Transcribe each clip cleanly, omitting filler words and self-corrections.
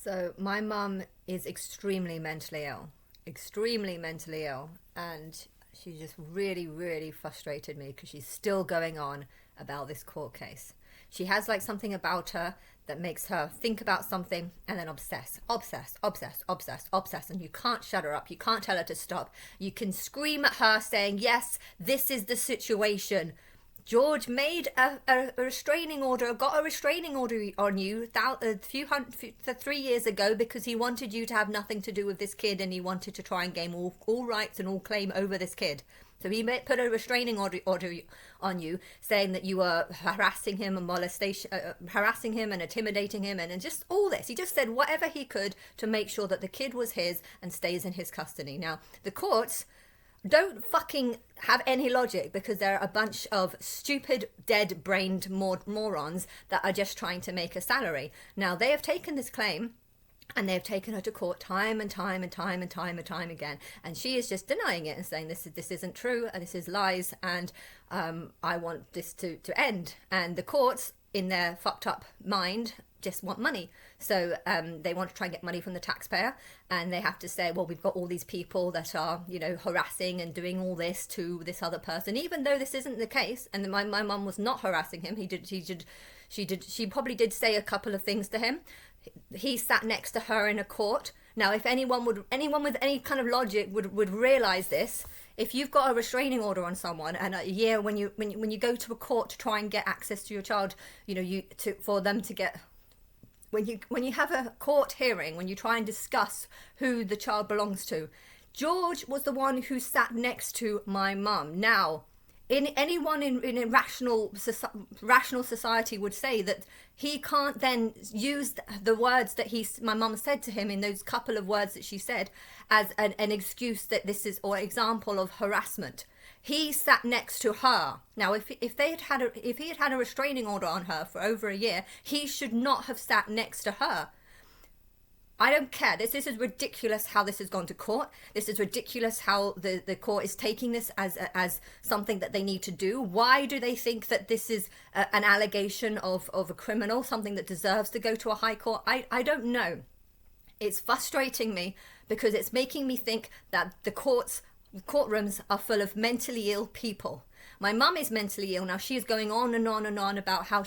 So my mum is extremely mentally ill, and she just really, really frustrated me because she's still going on about this court case. She has like something about her that makes her think about something and then obsess, and you can't shut her up. You can't tell her to stop. You can scream at her saying, yes, this is the situation. George made a restraining order, got a restraining order on you a few hundred, 3 years ago because he wanted you to have nothing to do with this kid, and he wanted to try and gain all rights and all claim over this kid. So he put a restraining order on you, saying that you were harassing him and harassing him and intimidating him, and just all this. He just said whatever he could to make sure that the kid was his and stays in his custody. Now, the courts don't fucking have any logic because they're a bunch of stupid, dead-brained morons that are just trying to make a salary. Now, they have taken this claim and they have taken her to court time and time again, and she is just denying it and saying this isn't true and this is lies, and I want this to end. And the courts, in their fucked up mind, just want money. So they want to try and get money from the taxpayer, and they have to say, well, we've got all these people that are, harassing and doing all this to this other person, even though this isn't the case. And my mum was not harassing him. She probably did say a couple of things to him. He sat next to her in a court. Now, if anyone with any kind of logic would realize this, if you've got a restraining order on someone, and a year when you go to a court to try and get access to your child, for them to get, when you have a court hearing, when you try and discuss who the child belongs to, George was the one who sat next to my mum. Now, anyone in a rational society would say that he can't then use the words that my mum said to him, in those couple of words that she said, as an excuse that this is, or example of harassment. He sat next to her. Now, if he had had a restraining order on her for over a year, he should not have sat next to her. I don't care. This is ridiculous how this has gone to court. This is ridiculous how the court is taking this as something that they need to do. Why do they think that this is an allegation of a criminal, something that deserves to go to a high court? I don't know. It's frustrating me because it's making me think that the courtrooms are full of mentally ill people. My mum is mentally ill now. She is going on and on and on about how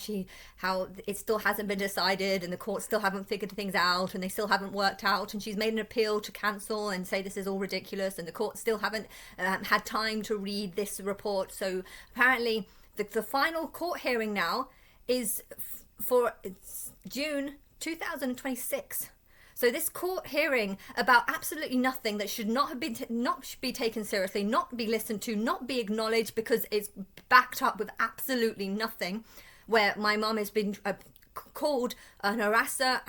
it still hasn't been decided, and the courts still haven't figured things out, and they still haven't worked out, and she's made an appeal to cancel and say this is all ridiculous, and the courts still haven't had time to read this report. So apparently the final court hearing now is for June 2026. So this court hearing about absolutely nothing that should not be taken seriously, not be listened to, not be acknowledged, because it's backed up with absolutely nothing, where my mum has been called an harasser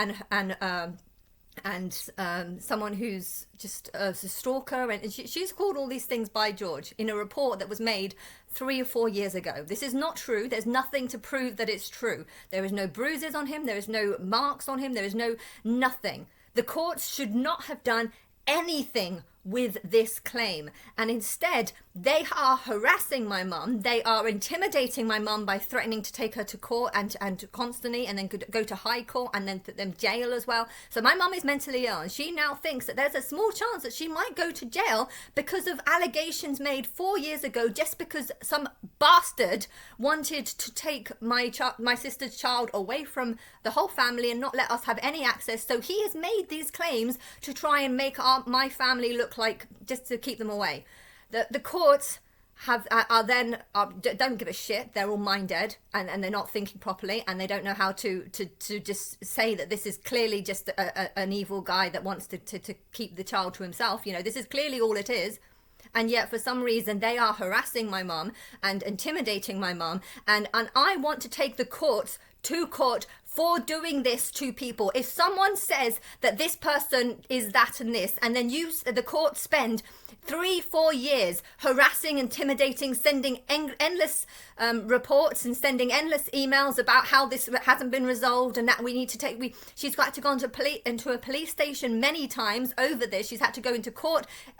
and someone who's just a stalker, and she's called all these things by George in a report that was made 3 or 4 years ago. This is not true. There's nothing to prove that it's true. There is no bruises on him. There is no marks on him. There is no nothing. The courts should not have done anything with this claim, and instead they are harassing my mum. They are intimidating my mum by threatening to take her to court and constantly, and then could go to high court and then put them jail as well. So my mum is mentally ill, and she now thinks that there's a small chance that she might go to jail because of allegations made 4 years ago, just because some bastard wanted to take my sister's child away from the whole family and not let us have any access. So he has made these claims to try and make my family look like, just to keep them away. The courts don't give a shit. They're all mind dead, and they're not thinking properly, and they don't know how to just say that this is clearly just an evil guy that wants to keep the child to himself. This is clearly all it is. And yet, for some reason, they are harassing my mum and intimidating my mum, and I want to take the courts to court for doing this to people. If someone says that this person is that and this, and then the court spend 3-4 years harassing, intimidating, sending endless reports and sending endless emails about how this hasn't been resolved, and that we need to she's got to go into a police station many times over this. She's had to go into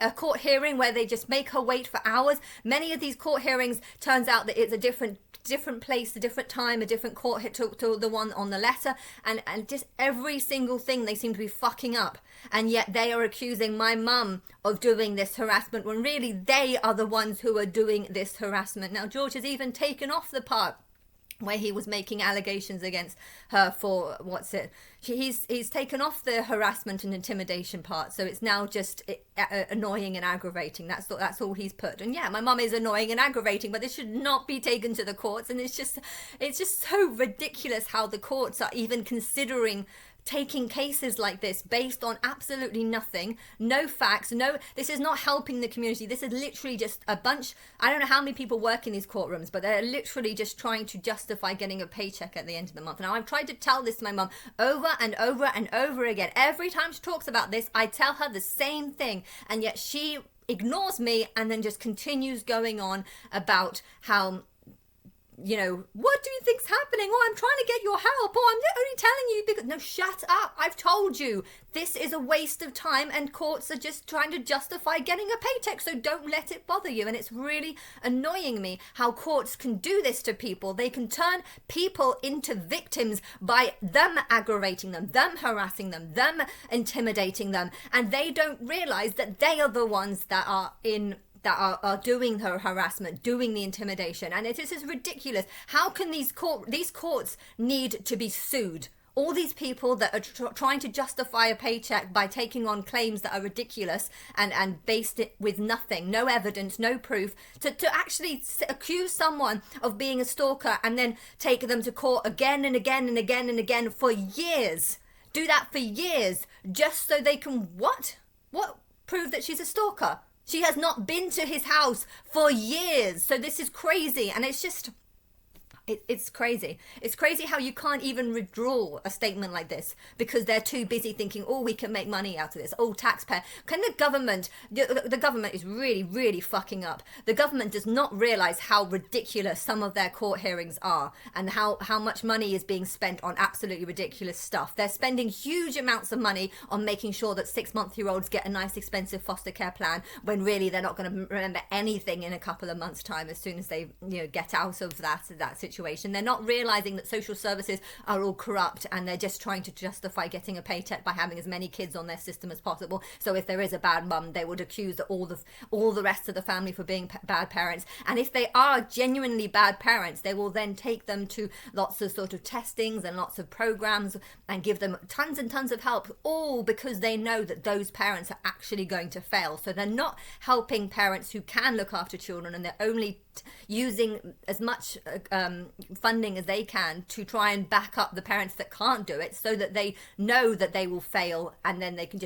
a court hearing where they just make her wait for hours. Many of these court hearings, turns out that it's a different different place, a different time, a different court hit to the one on the letter, and just every single thing they seem to be fucking up. And yet they are accusing my mum of doing this harassment when really they are the ones who are doing this harassment. Now George has even taken off the part where he was making allegations against her for he's taken off the harassment and intimidation part, so it's now just annoying and aggravating. That's all he's put. And yeah, my mum is annoying and aggravating, but this should not be taken to the courts. And it's just so ridiculous how the courts are even considering taking cases like this based on absolutely nothing, no facts, this is not helping the community. This is literally just a bunch, I don't know how many people work in these courtrooms, but they're literally just trying to justify getting a paycheck at the end of the month. Now, I've tried to tell this to my mum over and over and over again. Every time she talks about this, I tell her the same thing, and yet she ignores me and then just continues going on about how, what do you think's happening? Oh, I'm trying to get your help. Oh, I'm only telling you because... No, shut up. I've told you. This is a waste of time, and courts are just trying to justify getting a paycheck, so don't let it bother you. And it's really annoying me how courts can do this to people. They can turn people into victims by them aggravating them, them harassing them, them intimidating them, and they don't realize that they are the ones that are doing the harassment, doing the intimidation. And it is ridiculous. How can these courts need to be sued? All these people that are trying to justify a paycheck by taking on claims that are ridiculous and based it with nothing, no evidence, no proof, to actually accuse someone of being a stalker and then take them to court again and again and again and again for years. Do that for years just so they can what? Prove that she's a stalker. She has not been to his house for years. So this is crazy. And it's just... It's crazy. It's crazy how you can't even withdraw a statement like this because they're too busy thinking, oh, we can make money out of this. Oh, taxpayer. Can the government is really, really fucking up. The government does not realize how ridiculous some of their court hearings are and how much money is being spent on absolutely ridiculous stuff. They're spending huge amounts of money on making sure that 6-month-olds get a nice expensive foster care plan when really they're not going to remember anything in a couple of months' time as soon as they get out of that situation. They're not realizing that social services are all corrupt and they're just trying to justify getting a paycheck by having as many kids on their system as possible. So if there is a bad mum, they would accuse all the rest of the family for being bad parents. And if they are genuinely bad parents, they will then take them to lots of sort of testings and lots of programs and give them tons and tons of help, all because they know that those parents are actually going to fail. So they're not helping parents who can look after children, and they're only using as much funding as they can to try and back up the parents that can't do it, so that they know that they will fail, and then they can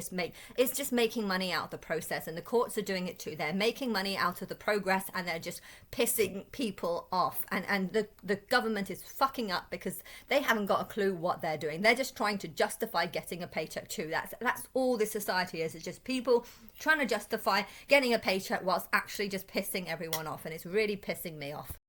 it's just making money out of the process. And the courts are doing it too. They're making money out of the progress, and they're just pissing people off, and the government is fucking up because they haven't got a clue what they're doing. They're just trying to justify getting a paycheck too. That's all this society is. It's just people trying to justify getting a paycheck whilst actually just pissing everyone off, and it's really pissing me off.